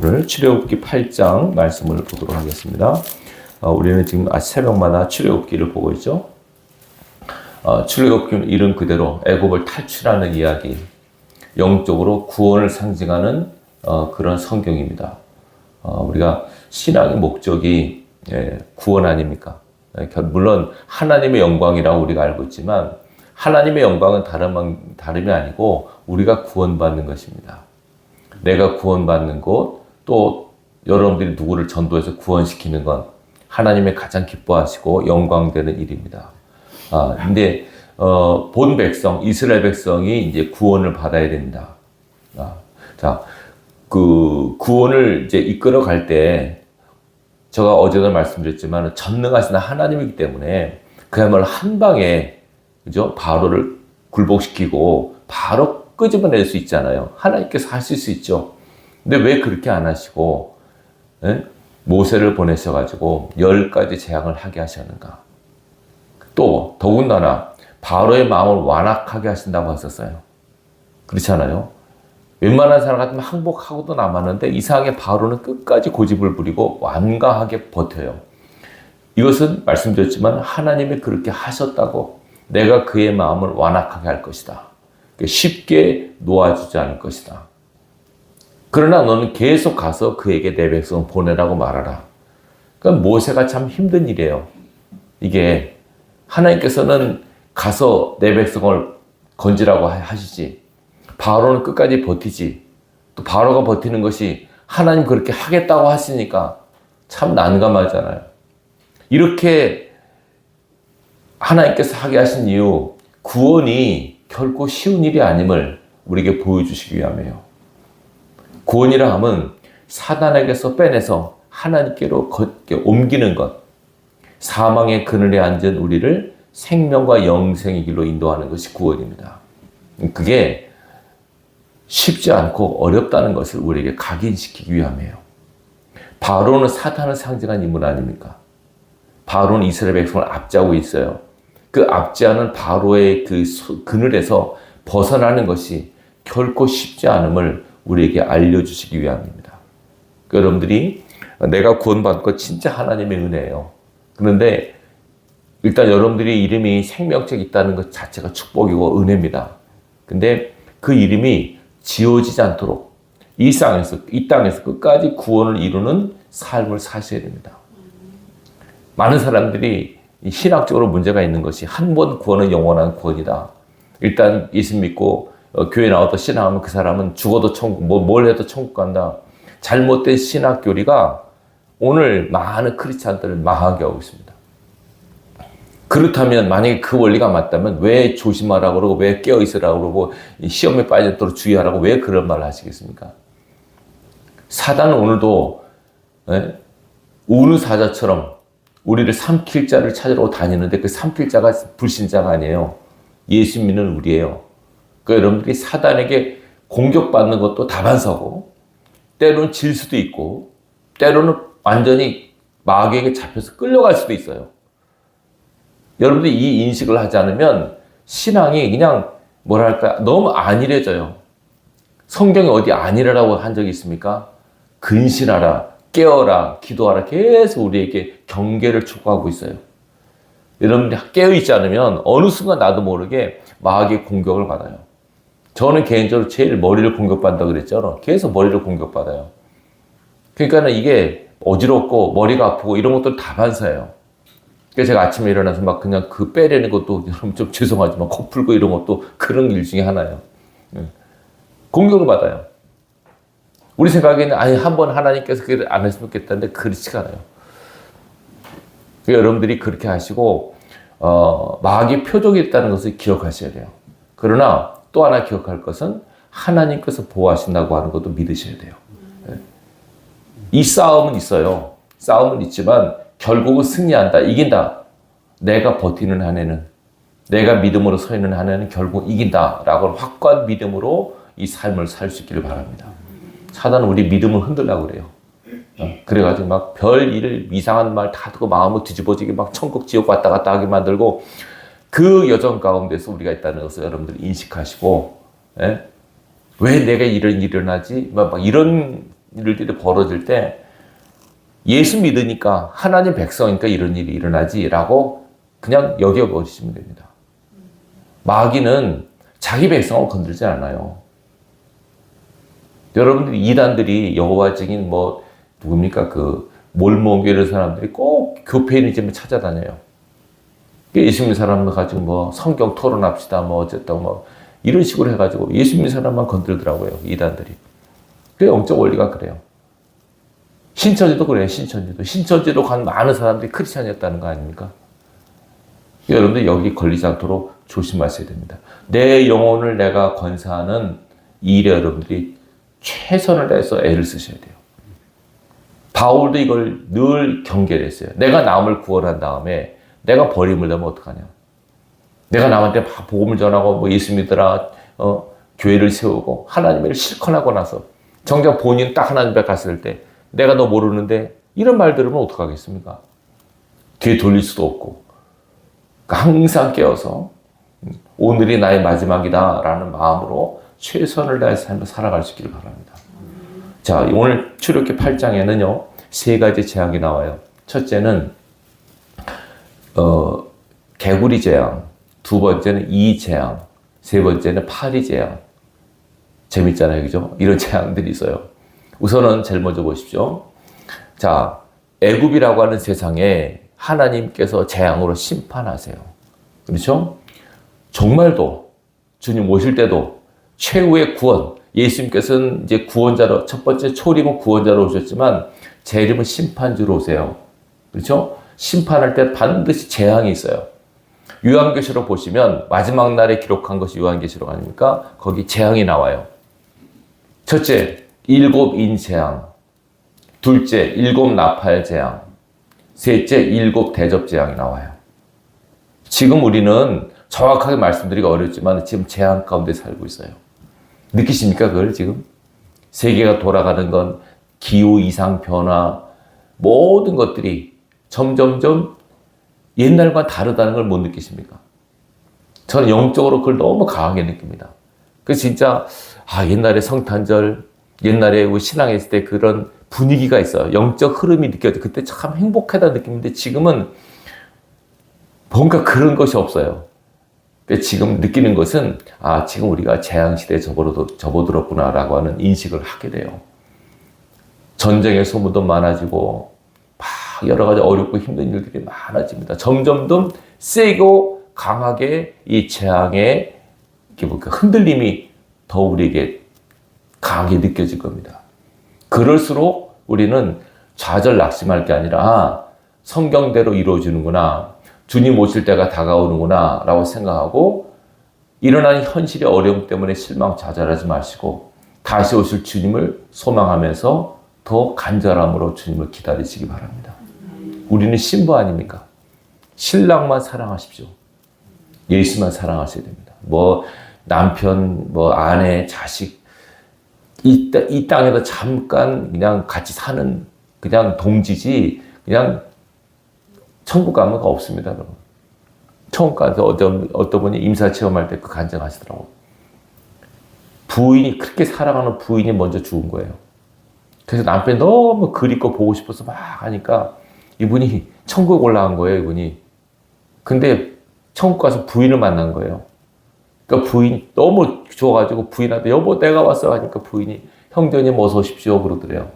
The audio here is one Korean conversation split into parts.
오늘 출애굽기 8장 말씀을 보도록 하겠습니다. 우리는 지금 새벽마다 출애굽기를 보고 있죠. 출애굽기는 이름 그대로 애굽을 탈출하는 이야기, 영적으로 구원을 상징하는 그런 성경입니다. 우리가 신앙의 목적이 구원 아닙니까? 물론 하나님의 영광이라고 우리가 알고 있지만 하나님의 영광은 다름이 아니고 우리가 구원받는 것입니다. 내가 구원받는 것, 또 여러분들이 누구를 전도해서 구원시키는 건 하나님의 가장 기뻐하시고 영광되는 일입니다. 근데 본 백성, 이스라엘 백성이 이제 구원을 받아야 됩니다. 그 구원을 이제 이끌어 갈 때 제가 어제도 말씀드렸지만 전능하신 하나님이기 때문에 그야말로 한 방에 그죠? 바로를 굴복시키고 바로 끄집어낼 수 있잖아요. 하나님께서 하실 수 있죠. 근데 왜 그렇게 안 하시고 모세를 보내셔가지고 10가지 재앙을 하게 하셨는가? 또 더군다나 바로의 마음을 완악하게 하신다고 하셨어요. 그렇잖아요. 웬만한 사람 같으면 항복하고도 남았는데 이상하게 바로는 끝까지 고집을 부리고 완강하게 버텨요. 이것은 말씀드렸지만 하나님이 그렇게 하셨다고 내가 그의 마음을 완악하게 할 것이다. 쉽게 놓아주지 않을 것이다. 그러나 너는 계속 가서 그에게 내 백성을 보내라고 말하라. 그러니까 모세가 참 힘든 일이에요. 이게 하나님께서는 가서 내 백성을 건지라고 하시지. 바로는 끝까지 버티지. 또 바로가 버티는 것이 하나님 그렇게 하겠다고 하시니까 참 난감하잖아요. 이렇게 하나님께서 하게 하신 이유, 구원이 결코 쉬운 일이 아님을 우리에게 보여주시기 위함이에요. 구원이라 함은 사단에게서 빼내서 하나님께로 옮기는 것, 사망의 그늘에 앉은 우리를 생명과 영생의 길로 인도하는 것이 구원입니다. 그게 쉽지 않고 어렵다는 것을 우리에게 각인시키기 위함이에요. 바로는 사탄을 상징한 인물 아닙니까? 바로는 이스라엘 백성을 압제하고 있어요. 그 압제하는 바로의 그 그늘에서 벗어나는 것이 결코 쉽지 않음을 우리에게 알려주시기 위함입니다. 여러분들이 내가 구원받은 것 진짜 하나님의 은혜예요. 그런데 일단 여러분들이 이름이 생명책에 있다는 것 자체가 축복이고 은혜입니다. 근데 그 이름이 지워지지 않도록 이 땅에서 끝까지 구원을 이루는 삶을 사셔야 됩니다. 많은 사람들이 신학적으로 문제가 있는 것이 한 번 구원은 영원한 구원이다. 일단 예수 믿고 교회 나와서 신앙하면 그 사람은 죽어도 천국, 뭘 해도 천국 간다. 잘못된 신학 교리가 오늘 많은 크리스찬들을 망하게 하고 있습니다. 그렇다면 만약에 그 원리가 맞다면 왜 조심하라고 그러고 왜 깨어있으라고 그러고 시험에 빠지도록 주의하라고 왜 그런 말을 하시겠습니까? 사단은 오늘도 우는 사자처럼 우리를 삼킬 자를 찾으러 다니는데 그 삼킬 자가 불신자가 아니에요. 예수 믿는 우리예요. 그러니까 여러분들이 사단에게 공격받는 것도 다반사고 때로는 질 수도 있고 때로는 완전히 마귀에게 잡혀서 끌려갈 수도 있어요. 여러분들이 이 인식을 하지 않으면 신앙이 그냥 뭐랄까 너무 안일해져요. 성경에 어디 안일하라고 한 적이 있습니까? 근신하라, 깨어라, 기도하라 계속 우리에게 경계를 촉구하고 있어요. 여러분들이 깨어있지 않으면 어느 순간 나도 모르게 마귀의 공격을 받아요. 저는 개인적으로 제일 머리를 공격받는다고 그랬죠. 계속 머리를 공격받아요. 그러니까 이게 어지럽고 머리가 아프고 이런 것들 다 반사예요. 그래서 제가 아침에 일어나서 막 그냥 그 빼려는 것도 여러분 좀 죄송하지만 코 풀고 이런 것도 그런 일 중에 하나예요. 공격을 받아요. 우리 생각에는 아니 한번 하나님께서 그걸 안 했으면 좋겠다는데 그렇지가 않아요. 그러니까 여러분들이 그렇게 하시고 마귀의 표적이 있다는 것을 기억하셔야 돼요. 그러나 또 하나 기억할 것은 하나님께서 보호하신다고 하는 것도 믿으셔야 돼요. 이 싸움은 있어요. 싸움은 있지만 결국은 승리한다, 이긴다. 내가 버티는 한에는, 내가 믿음으로 서 있는 한에는 결국 이긴다라고 확고한 믿음으로 이 삶을 살 수 있기를 바랍니다. 사단은 우리 믿음을 흔들려고 그래요. 그래가지고 막 별 일을 이상한 말 다 듣고 마음을 뒤집어지게 막 천국 지옥 왔다 갔다 하게 만들고 그 여정 가운데서 우리가 있다는 것을 여러분들이 인식하시고 왜 내가 이런 일이 일어나지? 막 이런 일들이 벌어질 때 예수 믿으니까 하나님 백성이니까 이런 일이 일어나지라고 그냥 여겨버리시면 됩니다. 마귀는 자기 백성을 건들지 않아요. 여러분들이 이단들이 여호와 증인 뭐 누굽니까 그 몰몬교 이런 사람들이 꼭 교회인이즘을 찾아다녀요. 예수 믿는 사람을 가지고 뭐 성경 토론합시다 뭐 어쨌든 뭐 이런 식으로 해가지고 예수 믿는 사람만 건들더라고요. 이단들이. 그 영적 원리가 그래요. 신천지도 그래요. 신천지로 간 많은 사람들이 크리스찬이었다는 거 아닙니까? 여러분들 여기 걸리지 않도록 조심하셔야 됩니다. 내 영혼을 내가 건사하는 이 일에 여러분들이 최선을 다해서 애를 쓰셔야 돼요. 바울도 이걸 늘 경계를 했어요. 내가 남을 구원한 다음에 내가 버림을 되면 어떡하냐. 내가 남한테 복음을 전하고 뭐 예수 믿으라 교회를 세우고 하나님을 실컷하고 나서 정작 본인 딱 하나님 앞에 갔을 때 내가 너 모르는데 이런 말 들으면 어떡하겠습니까? 뒤에 돌릴 수도 없고 그러니까 항상 깨어서 오늘이 나의 마지막이다라는 마음으로 최선을 다해서 삶을 살아갈 수 있기를 바랍니다. 자, 오늘 출애굽기 8장에는요 3가지 재앙이 나와요. 첫째는 개구리 재앙, 2번째는 이 재앙, 3번째는 파리 재앙. 재밌잖아요, 그죠? 이런 재앙들이 있어요. 우선은 제일 먼저 보십시오. 자, 애굽이라고 하는 세상에 하나님께서 재앙으로 심판하세요. 그렇죠? 정말도 주님 오실 때도 최후의 구원, 예수님께서는 이제 구원자로, 첫 번째 초림은 구원자로 오셨지만 재림은 심판주로 오세요. 그렇죠? 심판할 때 반드시 재앙이 있어요. 요한계시록 보시면 마지막 날에 기록한 것이 요한계시록 아닙니까? 거기 재앙이 나와요. 첫째, 7인 재앙. 둘째, 7 나팔 재앙. 셋째, 7 대접 재앙이 나와요. 지금 우리는 정확하게 말씀드리기가 어렵지만 지금 재앙 가운데 살고 있어요. 느끼십니까? 그걸 지금? 세계가 돌아가는 건 기후 이상 변화, 모든 것들이 점점점 옛날과 다르다는 걸 못 느끼십니까? 저는 영적으로 그걸 너무 강하게 느낍니다. 그래서 진짜, 옛날에 성탄절, 옛날에 우리 신앙에 있을 때 그런 분위기가 있어요. 영적 흐름이 느껴져. 그때 참 행복하다는 느낌인데 지금은 뭔가 그런 것이 없어요. 지금 느끼는 것은 지금 우리가 재앙시대에 접어들었구나라고 하는 인식을 하게 돼요. 전쟁의 소문도 많아지고 막 여러 가지 어렵고 힘든 일들이 많아집니다. 점점 더 세고 강하게 이 재앙의 흔들림이 더 우리에게 강하게 느껴질 겁니다. 그럴수록 우리는 좌절 낙심할 게 아니라 성경대로 이루어지는구나. 주님 오실 때가 다가오는구나 라고 생각하고 일어나는 현실의 어려움 때문에 실망 좌절하지 마시고 다시 오실 주님을 소망하면서 더 간절함으로 주님을 기다리시기 바랍니다. 우리는 신부 아닙니까? 신랑만 사랑하십시오. 예수만 사랑하셔야 됩니다. 남편, 아내, 자식 이 땅에서 잠깐 그냥 같이 사는 그냥 동지지 그냥 천국 가면 없습니다, 여러분. 천국 가서 어떤 분이 임사 체험할 때 그 간증하시더라고요. 부인이 그렇게 사랑하는 부인이 먼저 죽은 거예요. 그래서 남편이 너무 그립고 보고 싶어서 막 하니까 이분이 천국에 올라간 거예요, 이분이. 근데 천국 가서 부인을 만난 거예요. 그러니까 부인이 너무 좋아가지고 부인한테 여보 내가 왔어 하니까 부인이 형제님 어서 오십시오 그러더래요.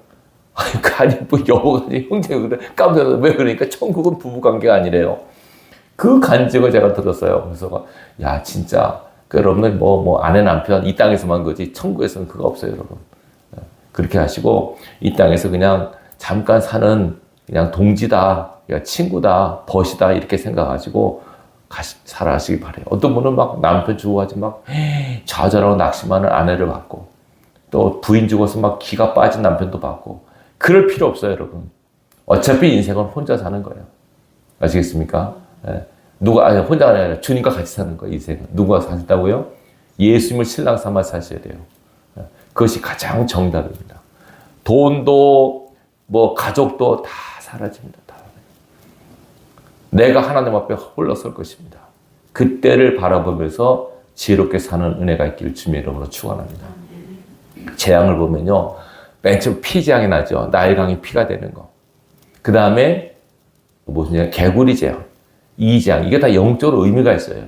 아니 여보가 아니 형제가 그래. 깜짝 놀라서 왜 그러니까 천국은 부부관계가 아니래요. 그 간증을 제가 들었어요. 그래서 야 진짜 여러분들 아내 남편 이 땅에서만 거지 천국에서는 그거 없어요, 여러분. 그렇게 하시고 이 땅에서 그냥 잠깐 사는 그냥 동지다, 친구다, 벗이다 이렇게 생각하시고 살아가시기 바래요. 어떤 분은 막 남편 죽어가지고 막 좌절하고 낙심하는 아내를 받고 또 부인 죽어서 막 기가 빠진 남편도 받고 그럴 필요 없어요, 여러분. 어차피 인생은 혼자 사는 거예요. 아시겠습니까? 혼자가 아니라 주님과 같이 사는 거예요, 인생은. 누가 사신다고요? 예수님을 신랑 삼아 사셔야 돼요. 그것이 가장 정답입니다. 돈도 가족도 다 사라집니다. 다. 내가 하나님 앞에 홀로 설 것입니다. 그때를 바라보면서 지혜롭게 사는 은혜가 있기를 주님의 이름으로 축원합니다. 재앙을 보면요. 맨 처음 피재앙이 나죠. 나일강이 피가 되는 거. 그 다음에 무슨 개구리 재앙, 이재앙. 이게 다 영적으로 의미가 있어요.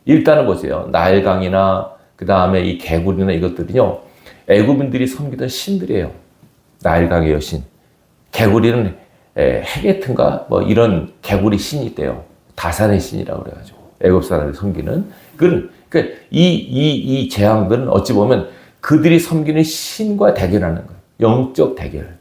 일단은 보세요. 나일강이나 그 다음에 이 개구리나 이것들은요, 애굽인들이 섬기던 신들이에요. 나일강의 여신. 개구리는 헤게트인가 뭐 이런 개구리 신이 있대요. 다산의 신이라고 그래가지고 애굽 사람들이 섬기는 그러니까 이 재앙들은 어찌 보면 그들이 섬기는 신과 대결하는 거예요. 영적 대결.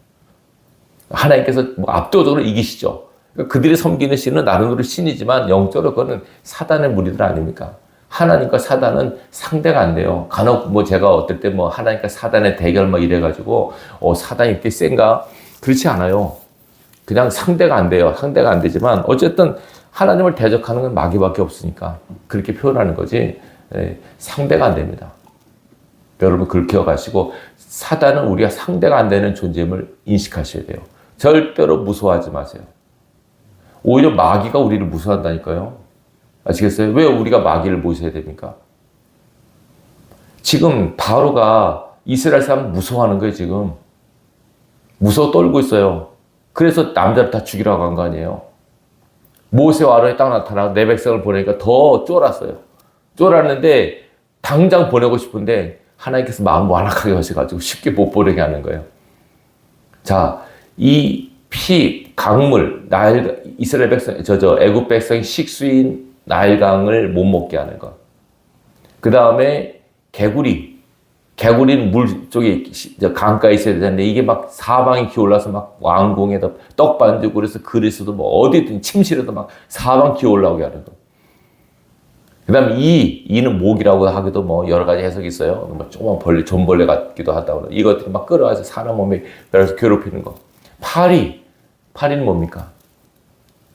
하나님께서 뭐 압도적으로 이기시죠. 그러니까 그들이 섬기는 신은 나름대로 신이지만 영적으로 그거는 사단의 무리들 아닙니까? 하나님과 사단은 상대가 안 돼요. 간혹 뭐 제가 어떨 때 뭐 하나님과 사단의 대결 뭐 이래가지고 사단이 이렇게 센가? 그렇지 않아요. 그냥 상대가 안 돼요. 상대가 안 되지만 어쨌든 하나님을 대적하는 건 마귀밖에 없으니까 그렇게 표현하는 거지 상대가 안 됩니다. 여러분 그걸 기억하시고 사단은 우리가 상대가 안 되는 존재임을 인식하셔야 돼요. 절대로 무서워하지 마세요. 오히려 마귀가 우리를 무서워한다니까요. 아시겠어요? 왜 우리가 마귀를 모셔야 됩니까? 지금 바로가 이스라엘 사람 무서워하는 거예요. 지금 무서워 떨고 있어요. 그래서 남자를 다 죽이라고 한 거 아니에요. 모세와 아론이 딱 나타나고 내 백성을 보내니까 더 쫄았어요. 쫄았는데 당장 보내고 싶은데 하나님께서 마음 완악하게 하셔가지고 쉽게 못 보내게 하는 거예요. 자, 이 강물, 이스라엘 백성, 애굽 백성의 식수인 나일강을 못 먹게 하는 것. 그 다음에 개구리는 물 쪽에 강가에 있어야 되는데 이게 막 사방에 기어올라서 막 왕궁에다 떡 반죽고 그래서 그릇에도 뭐 어디든 침실에도 막 사방 기어올라오게 하는 거. 그 다음에 이는 목이라고 하기도 뭐 여러 가지 해석이 있어요. 뭐 조그만 존벌레 같기도 하다고. 이것들이 막 끌어와서 사람 몸에 그래서 괴롭히는 거. 파리는 뭡니까?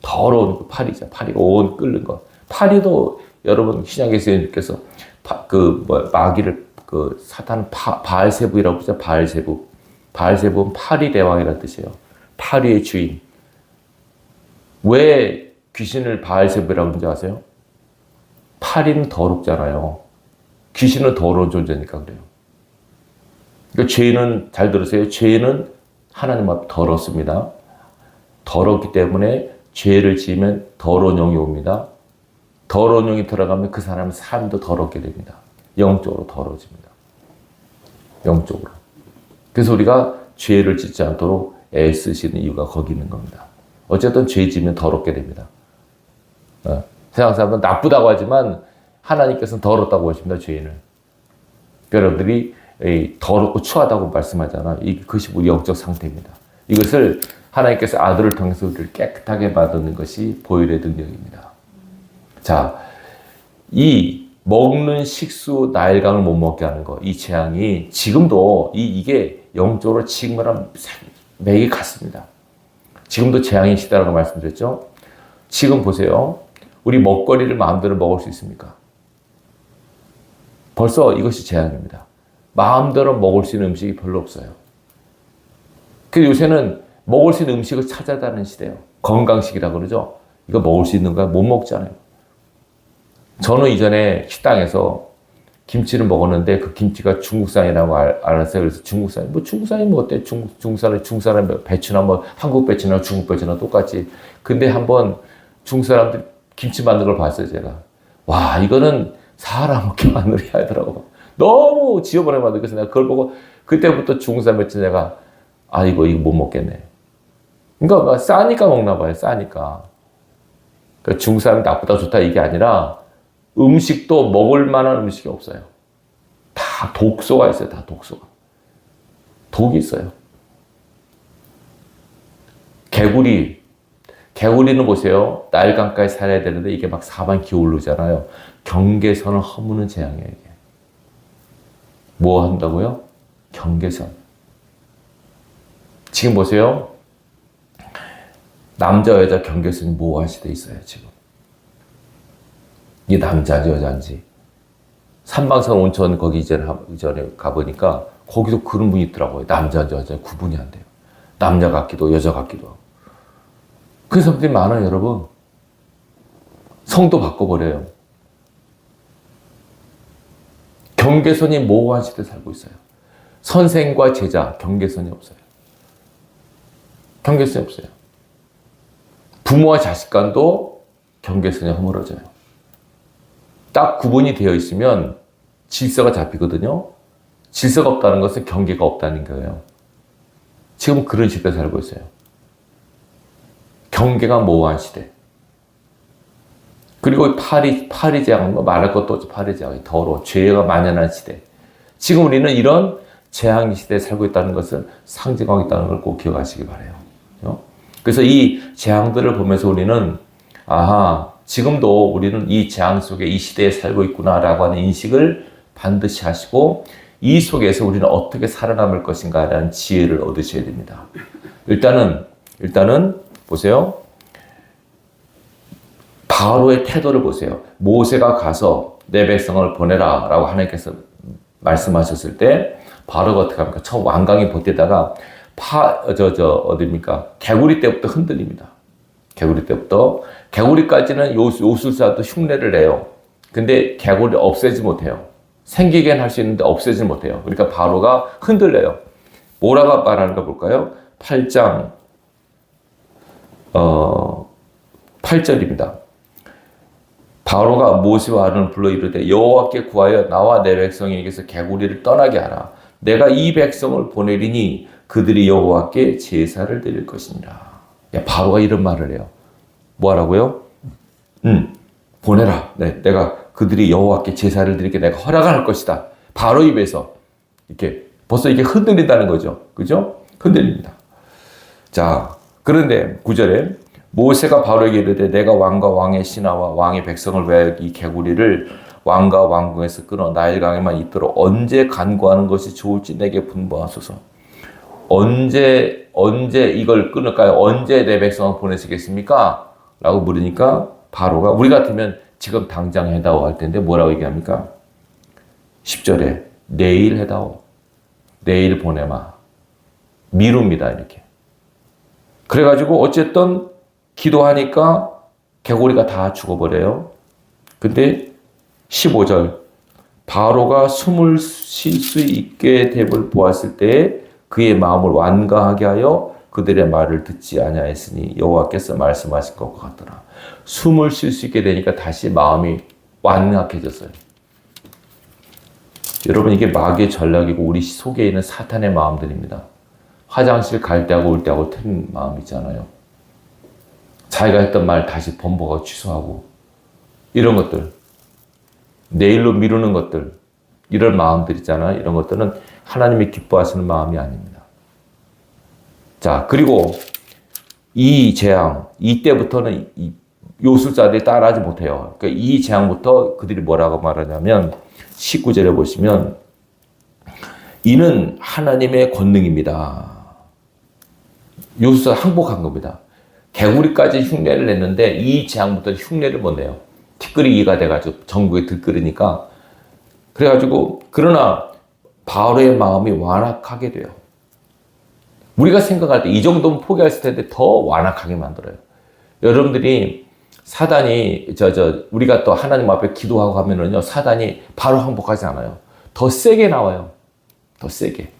더러운 파리죠. 파리가 온 끓는 거. 파리도 여러분 신약에서 예수님께서 마귀를 사탄 바알세부이라고 부르죠. 바알세부. 바알세부는 파리 대왕이라는 뜻이에요. 파리의 주인. 왜 귀신을 바알세부라고 하는지 아세요? 파리는 더럽잖아요. 귀신은 더러운 존재니까 그래요. 그러니까 죄는 잘 들으세요. 죄는 하나님 앞에 더럽습니다. 더럽기 때문에 죄를 지으면 더러운 영이 옵니다. 더러운 영이 들어가면 그 사람의 삶도 더럽게 됩니다. 영적으로 더러워집니다. 영적으로. 그래서 우리가 죄를 짓지 않도록 애쓰시는 이유가 거기 있는 겁니다. 어쨌든 죄 지으면 더럽게 됩니다. 세상 사람은 나쁘다고 하지만 하나님께서는 더럽다고 하십니다. 죄인을. 여러분들이 더럽고 추하다고 말씀하잖아. 이것이 우리 영적 상태입니다. 이것을 하나님께서 아들을 통해서 우리를 깨끗하게 만드는 것이 보혈의 능력입니다. 자, 이 먹는 식수 나일강을 못 먹게 하는 거, 이 재앙이 지금도 이게 영적으로 지금이랑 맥이 같습니다. 지금도 재앙의 시대라고 말씀드렸죠. 지금 보세요. 우리 먹거리를 마음대로 먹을 수 있습니까? 벌써 이것이 재앙입니다. 마음대로 먹을 수 있는 음식이 별로 없어요. 그래서 요새는 먹을 수 있는 음식을 찾아다니는 시대예요. 건강식이라고 그러죠. 이거 먹을 수 있는 거 못 먹잖아요. 저는 이전에 식당에서 김치를 먹었는데 그 김치가 중국산이라고 알았어요. 그래서 중국산이 뭐 어때? 중국산은 배추나 뭐 한국 배추나 중국 배추나 똑같지. 근데 한번 중국 사람들이 김치 만드는 걸 봤어요, 제가. 와, 이거는 사람 먹게 만들어야 하더라고. 너무 지저분하게 만들고 그래서 내가 그걸 보고 그때부터 중국산 배추 내가 이거 못 먹겠네. 그러니까 싸니까 먹나 봐요, 싸니까. 그러니까 중국산이 나쁘다 좋다 이게 아니라 음식도 먹을 만한 음식이 없어요. 다 독소가 있어요. 다 독소가. 독이 있어요. 개구리는 보세요. 나일강가에 살아야 되는데 이게 막 사방 기어오르잖아요. 경계선을 허무는 재앙이에요. 이게. 뭐 한다고요? 경계선. 지금 보세요. 남자 여자 경계선이 모호한 시대에 있어요. 지금. 이게 남자인지 여자인지. 삼방산 온천 거기 이전에 가보니까 거기도 그런 분이 있더라고요. 남자인지 여자인지 구분이 안 돼요. 남자 같기도 여자 같기도 하고. 그런 사람들이 많아요, 여러분. 성도 바꿔버려요. 경계선이 모호한 시대에 살고 있어요. 선생과 제자 경계선이 없어요. 경계선이 없어요. 부모와 자식 간도 경계선이 허물어져요. 딱 구분이 되어 있으면 질서가 잡히거든요. 질서가 없다는 것은 경계가 없다는 거예요. 지금 그런 시대에 살고 있어요. 경계가 모호한 시대. 그리고 파리재앙, 말할 것도 없이 파리재앙이 더러워. 죄가 만연한 시대. 지금 우리는 이런 재앙의 시대에 살고 있다는 것을 상징하고 있다는 걸 꼭 기억하시기 바라요. 그래서 이 재앙들을 보면서 우리는 아하, 지금도 우리는 이 재앙 속에 이 시대에 살고 있구나라고 하는 인식을 반드시 하시고 이 속에서 우리는 어떻게 살아남을 것인가라는 지혜를 얻으셔야 됩니다. 일단은 보세요. 바로의 태도를 보세요. 모세가 가서 내 백성을 보내라 라고 하나님께서 말씀하셨을 때 바로가 어떻게 합니까? 처음 왕강이 버티다가 어디입니까? 개구리 때부터 흔들립니다. 개구리 때부터. 개구리까지는 요술사도 흉내를 내요. 근데 개구리 없애지 못해요. 생기게는 할 수 있는데 없애지 못해요. 그러니까 바로가 흔들려요. 뭐라고 말하는가 볼까요? 8장 8절입니다. 바로가 모세와 아론을 불러 이르되 여호와께 구하여 나와 내 백성에게서 개구리를 떠나게 하라. 내가 이 백성을 보내리니 그들이 여호와께 제사를 드릴 것이니라. 바로가 이런 말을 해요. 뭐 하라고요? 보내라. 네, 내가 그들이 여호와께 제사를 드리게 내가 허락할 것이다. 바로 입에서 이렇게 벌써 이게 흔들린다는 거죠. 그죠? 흔들립니다. 자, 그런데 9절에 모세가 바로에게 이르되 내가 왕과 왕의 신하와 왕의 백성을 위하여 이 개구리를 왕과 왕궁에서 끊어 나일강에만 있도록 언제 간구하는 것이 좋을지 내게 분부하소서. 언제 이걸 끊을까요? 언제 내 백성을 보내시겠습니까? 라고 물으니까 바로가 우리 같으면 지금 당장 해다오 할 텐데 뭐라고 얘기합니까? 10절에 내일 해다오. 내일 보내마. 미룹니다. 이렇게. 그래가지고 어쨌든 기도하니까 개구리가 다 죽어버려요. 근데 15절 바로가 숨을 쉴 수 있게 됨을 보았을 때 그의 마음을 완강하게 하여 그들의 말을 듣지 아니하였으니 여호와께서 말씀하신 것과 같더라. 숨을 쉴 수 있게 되니까 다시 마음이 완악해졌어요. 여러분 이게 마귀의 전략이고 우리 속에 있는 사탄의 마음들입니다. 화장실 갈 때하고 올 때하고 틀린 마음 있잖아요. 자기가 했던 말 다시 번복하고 취소하고 이런 것들, 내일로 미루는 것들, 이런 마음들 있잖아요. 이런 것들은 하나님이 기뻐하시는 마음이 아닙니다. 자, 그리고 이 재앙, 이때부터는 요술자들이 따라하지 못해요. 그러니까 이 재앙부터 그들이 뭐라고 말하냐면 19절에 보시면 이는 하나님의 권능입니다. 요술자 항복한 겁니다. 개구리까지 흉내를 냈는데 이 재앙부터 흉내를 못 내요. 티끌이기가 돼가지고 전국에 들끓으니까. 그래가지고 그러나 바로의 마음이 완악하게 돼요. 우리가 생각할 때 이 정도면 포기했을 텐데 더 완악하게 만들어요. 여러분들이 사단이 우리가 또 하나님 앞에 기도하고 하면은요 사단이 바로 항복하지 않아요. 더 세게 나와요. 더 세게.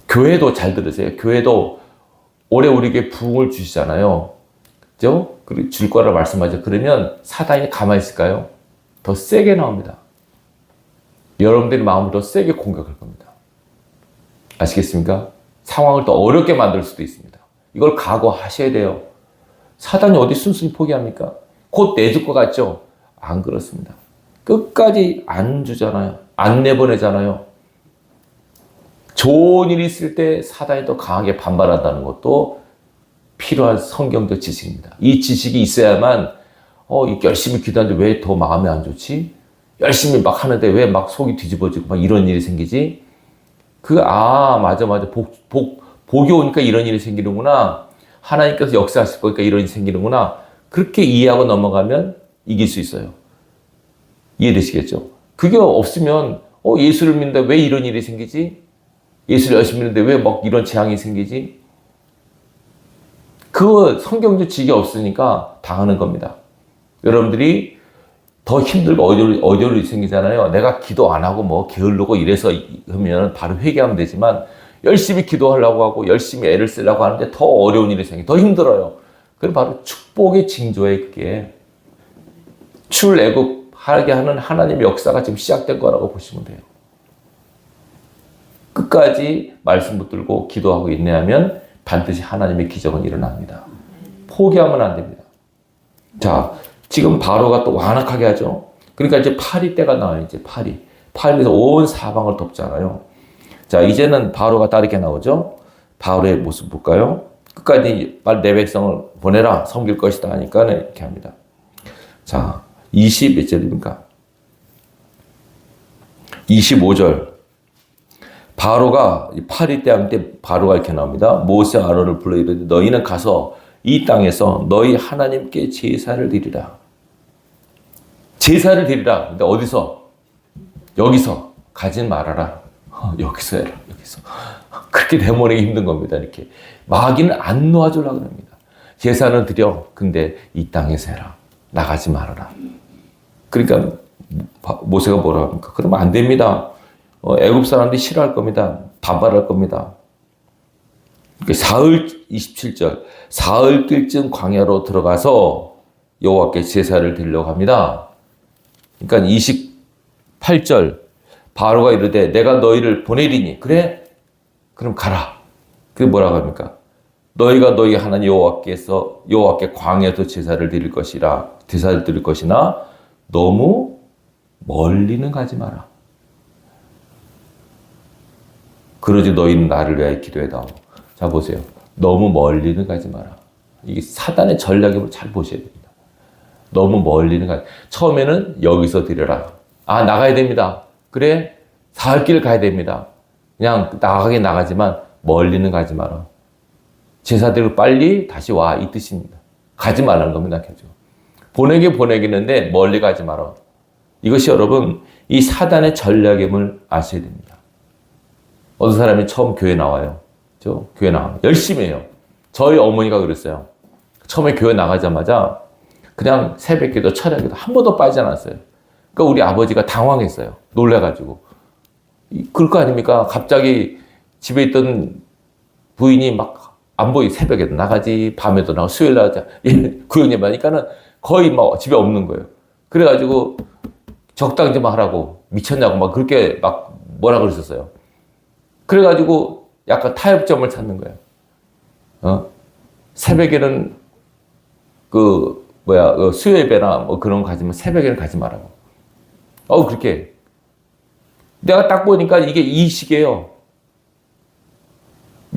교회도 잘 들으세요. 교회도 올해 우리에게 부흥을 주시잖아요. 그죠? 줄 거라 말씀하죠. 그러면 사단이 가만히 있을까요? 더 세게 나옵니다. 여러분들의 마음을 더 세게 공격할 겁니다. 아시겠습니까? 상황을 더 어렵게 만들 수도 있습니다. 이걸 각오하셔야 돼요. 사단이 어디 순순히 포기합니까? 곧 내줄 것 같죠? 안 그렇습니다. 끝까지 안 주잖아요. 안 내보내잖아요. 좋은 일이 있을 때 사단이 더 강하게 반발한다는 것도 필요한 성경적 지식입니다. 이 지식이 있어야만 열심히 기도하는데 왜 더 마음이 안 좋지? 열심히 막 하는데 왜 막 속이 뒤집어지고 막 이런 일이 생기지? 맞아. 복이 오니까 이런 일이 생기는구나. 하나님께서 역사하실 거니까 이런 일이 생기는구나. 그렇게 이해하고 넘어가면 이길 수 있어요. 이해되시겠죠? 그게 없으면 예수를 믿는데 왜 이런 일이 생기지? 예수를 열심히 믿는데 왜 막 이런 재앙이 생기지? 그거 성경적 지식이 없으니까 당하는 겁니다. 여러분들이 더 힘들고 어려움이 생기잖아요. 내가 기도 안 하고 뭐 게으르고 이래서 하면 바로 회개하면 되지만 열심히 기도하려고 하고 열심히 애를 쓰려고 하는데 더 어려운 일이 생겨, 더 힘들어요. 그럼 바로 축복의 징조에 그게 출애굽하게 하는 하나님의 역사가 지금 시작된 거라고 보시면 돼요. 끝까지 말씀 붙들고 기도하고 인내하면 반드시 하나님의 기적은 일어납니다. 포기하면 안 됩니다. 자, 지금 바로가 또 완악하게 하죠. 그러니까 이제 파리 때가 나와요. 이제 파리에서 온 사방을 덮잖아요. 자, 이제는 바로가 다르게 나오죠. 바로의 모습 볼까요? 끝까지 빨리 내 백성을 보내라, 섬길 것이다 하니까 이렇게 합니다. 자, 20몇 절입니까? 25절. 바로가 파리 때왕 때 바로가 이렇게 나옵니다. 모세 아론을 불러 이르되 너희는 가서 이 땅에서 너희 하나님께 제사를 드리라. 제사를 드리라. 근데 어디서? 여기서 가진 말아라. 여기서 해라. 여기서. 그렇게 대모내기 힘든 겁니다. 이렇게 마귀는 안 놓아주려고 합니다. 제사는 드려. 근데 이 땅에서 해라. 나가지 말아라. 그러니까 모세가 뭐라 합니까? 그러면 안 됩니다. 애굽 사람들이 싫어할 겁니다. 반발할 겁니다. 사흘 27절 사흘길쯤 광야로 들어가서 여호와께 제사를 드리려고 합니다. 그러니까 28절 바로가 이르되 내가 너희를 보내리니 그래? 그럼 가라. 그게 뭐라고 합니까? 너희가 너희 하나님 여호와께 광야에서 제사를 드릴 것이나 너무 멀리는 가지 마라. 그러지 너희는 나를 위하여 기도해다오. 자, 보세요. 너무 멀리는 가지 마라. 이게 사단의 전략임을 잘 보셔야 됩니다. 너무 멀리는 처음에는 여기서 드려라. 아, 나가야 됩니다. 그래? 사흘길 가야 됩니다. 그냥 나가지만 멀리는 가지 마라. 제사 드리고 빨리 다시 와. 이 뜻입니다. 가지 말라는 겁니다. 보내기는데 멀리 가지 마라. 이것이 여러분, 이 사단의 전략임을 아셔야 됩니다. 어떤 사람이 처음 교회 나와요. 교회 나와요. 열심히 해요. 저희 어머니가 그랬어요. 처음에 교회 나가자마자 그냥 새벽기도 철야기도 한 번도 빠지지 않았어요. 그러니까 우리 아버지가 당황했어요. 놀래가지고. 그럴 거 아닙니까? 갑자기 집에 있던 부인이 막 안 보이. 새벽에도 나가지, 밤에도 나가고, 수요일 나가자. 구형님 하니까는 거의 막 집에 없는 거예요. 그래가지고 적당히 좀 하라고, 미쳤냐고 막 그렇게 막 뭐라 그랬었어요. 그래가지고 약간 타협점을 찾는 거예요. 새벽에는 수요 예배나 뭐 그런 거 가지면 새벽에는 가지 말라고. 그렇게. 내가 딱 보니까 이게 이식이에요.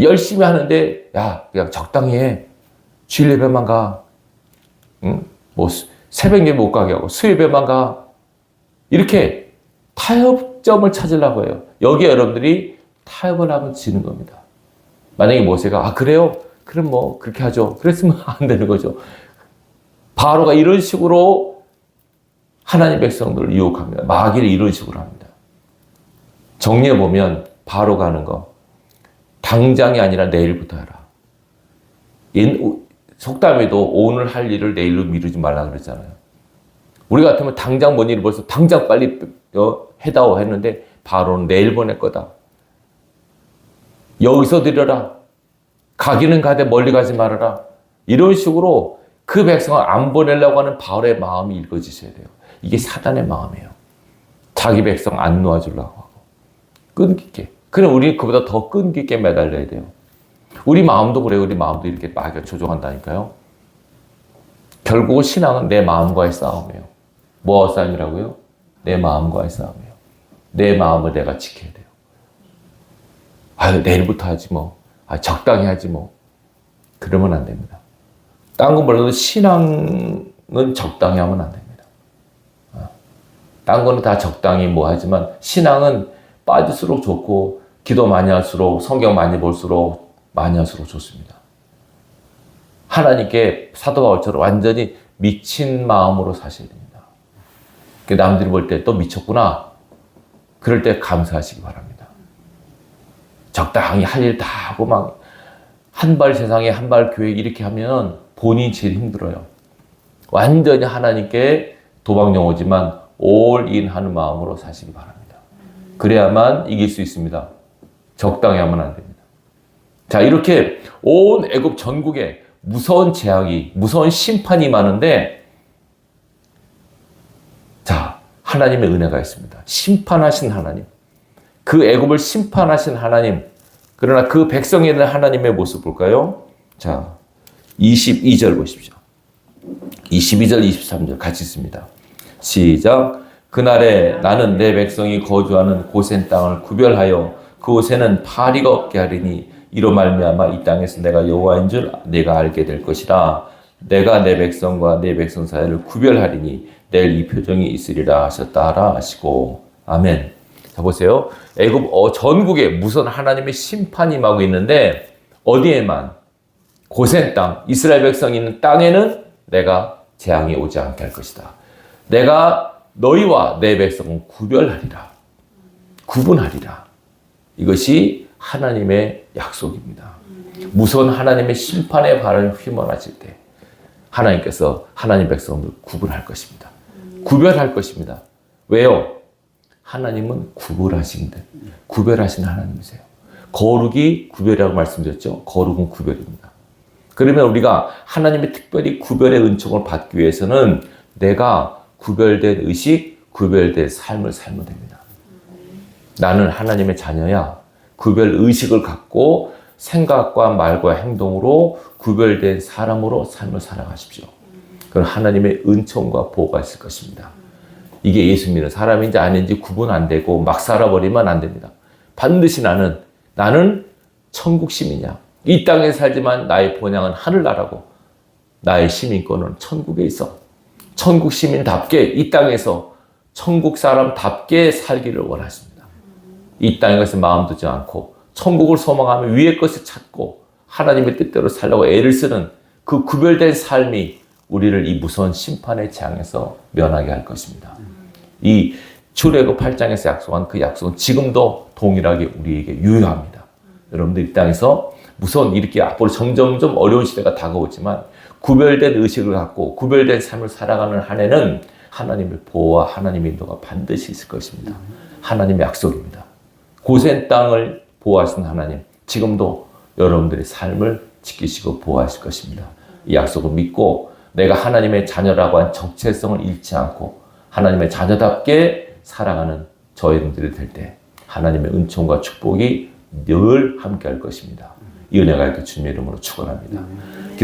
열심히 하는데, 야, 그냥 적당히 해. 주일 예배만 가. 응? 뭐, 새벽 예배 못 가게 하고, 수요 예배만 가. 이렇게 타협점을 찾으려고 해요. 여기에 여러분들이 타협을 하면 지는 겁니다. 만약에 모세가, 그래요? 그럼 뭐, 그렇게 하죠. 그랬으면 안 되는 거죠. 바로가 이런 식으로 하나님 백성들을 유혹합니다. 마귀를 이런 식으로 합니다. 정리해보면, 바로가 하는 거. 당장이 아니라 내일부터 해라. 속담에도 오늘 할 일을 내일로 미루지 말라 그랬잖아요. 우리 같으면 당장 뭔 일을 벌써 당장 빨리 해다오 했는데 바로는 내일 보낼 거다. 여기서 드려라. 가기는 가되 멀리 가지 말아라. 이런 식으로 그 백성을 안 보내려고 하는 바울의 마음이 읽어지셔야 돼요. 이게 사단의 마음이에요. 자기 백성 안 놓아주려고 하고. 끈기 있게. 그럼 우리 그보다 더 끈기 있게 매달려야 돼요. 우리 마음도 그래요. 우리 마음도 이렇게 마귀가 조종한다니까요. 결국은 신앙은 내 마음과의 싸움이에요. 뭐와 싸움이라고요? 내 마음과의 싸움이에요. 내 마음을 내가 지켜야 돼요. 내일부터 하지 뭐. 적당히 하지 뭐. 그러면 안 됩니다. 딴 건 몰라도 신앙은 적당히 하면 안 됩니다. 딴 거는 다 적당히 뭐 하지만 신앙은 빠질수록 좋고 기도 많이 할수록 성경 많이 볼수록 많이 할수록 좋습니다. 하나님께 사도 바울처럼 완전히 미친 마음으로 사셔야 됩니다. 남들이 볼 때 또 미쳤구나. 그럴 때 감사하시기 바랍니다. 적당히 할 일 다 하고 막 한 발 세상에 한 발 교회 이렇게 하면 본인이 제일 힘들어요. 완전히 하나님께 도박 용어지만 올인 하는 마음으로 사시기 바랍니다. 그래야만 이길 수 있습니다. 적당히 하면 안 됩니다. 자, 이렇게 온 애굽 전국에 무서운 재앙이, 무서운 심판이 많은데, 자, 하나님의 은혜가 있습니다. 심판하신 하나님. 그 애굽을 심판하신 하나님. 그러나 그 백성에 있는 하나님의 모습 볼까요? 자, 22절 보십시오. 22절, 23절 같이 있습니다. 시작. 그날에 나는 내 백성이 거주하는 고센 땅을 구별하여 그곳에는 파리가 없게 하리니 이로 말미암아 이 땅에서 내가 여호와인 줄 내가 알게 될 것이라. 내가 내 백성과 내 백성 사이를 구별하리니 내일 이 표정이 있으리라 하셨다 하라 하시고. 아멘. 자, 보세요. 애굽 전국에 무슨 하나님의 심판이 임하고 있는데 어디에만? 고센 땅, 이스라엘 백성이 있는 땅에는 내가 재앙이 오지 않게 할 것이다. 내가 너희와 내 백성은 구별하리라. 구분하리라. 이것이 하나님의 약속입니다. 무서운 하나님의 심판의 발을 휘몰아칠 때 하나님께서 하나님 백성을 구분할 것입니다. 구별할 것입니다. 왜요? 하나님은 구별하신 하나님이세요. 거룩이 구별이라고 말씀드렸죠. 거룩은 구별입니다. 그러면 우리가 하나님의 특별히 구별의 은총을 받기 위해서는 내가 구별된 의식, 구별된 삶을 살면 됩니다. 나는 하나님의 자녀야. 구별 의식을 갖고 생각과 말과 행동으로 구별된 사람으로 삶을 살아가십시오. 그럼 하나님의 은총과 보호가 있을 것입니다. 이게 예수 믿는 사람인지 아닌지 구분 안 되고 막 살아버리면 안 됩니다. 반드시 나는 천국 시민이야. 이 땅에 살지만 나의 본향은 하늘나라고 나의 시민권은 천국에 있어. 천국 시민답게 이 땅에서 천국 사람답게 살기를 원하십니다. 이 땅의 것에 마음 두지 않고 천국을 소망하며 위의 것을 찾고 하나님의 뜻대로 살려고 애를 쓰는 그 구별된 삶이 우리를 이 무서운 심판의 재앙에서 면하게 할 것입니다. 이 출애굽 8장에서 약속한 그 약속은 지금도 동일하게 우리에게 유효합니다. 여러분들 이 땅에서 무서운 이렇게 앞으로 점점점 어려운 시대가 다가오지만 구별된 의식을 갖고 구별된 삶을 살아가는 한 해는 하나님의 보호와 하나님의 인도가 반드시 있을 것입니다. 하나님의 약속입니다. 고센 땅을 보호하신 하나님, 지금도 여러분들의 삶을 지키시고 보호하실 것입니다. 이 약속을 믿고 내가 하나님의 자녀라고 한 정체성을 잃지 않고 하나님의 자녀답게 살아가는 저희들이 될 때 하나님의 은총과 축복이 늘 함께 할 것입니다. 이 은혜가 있게 주님의 이름으로 축원합니다. 기도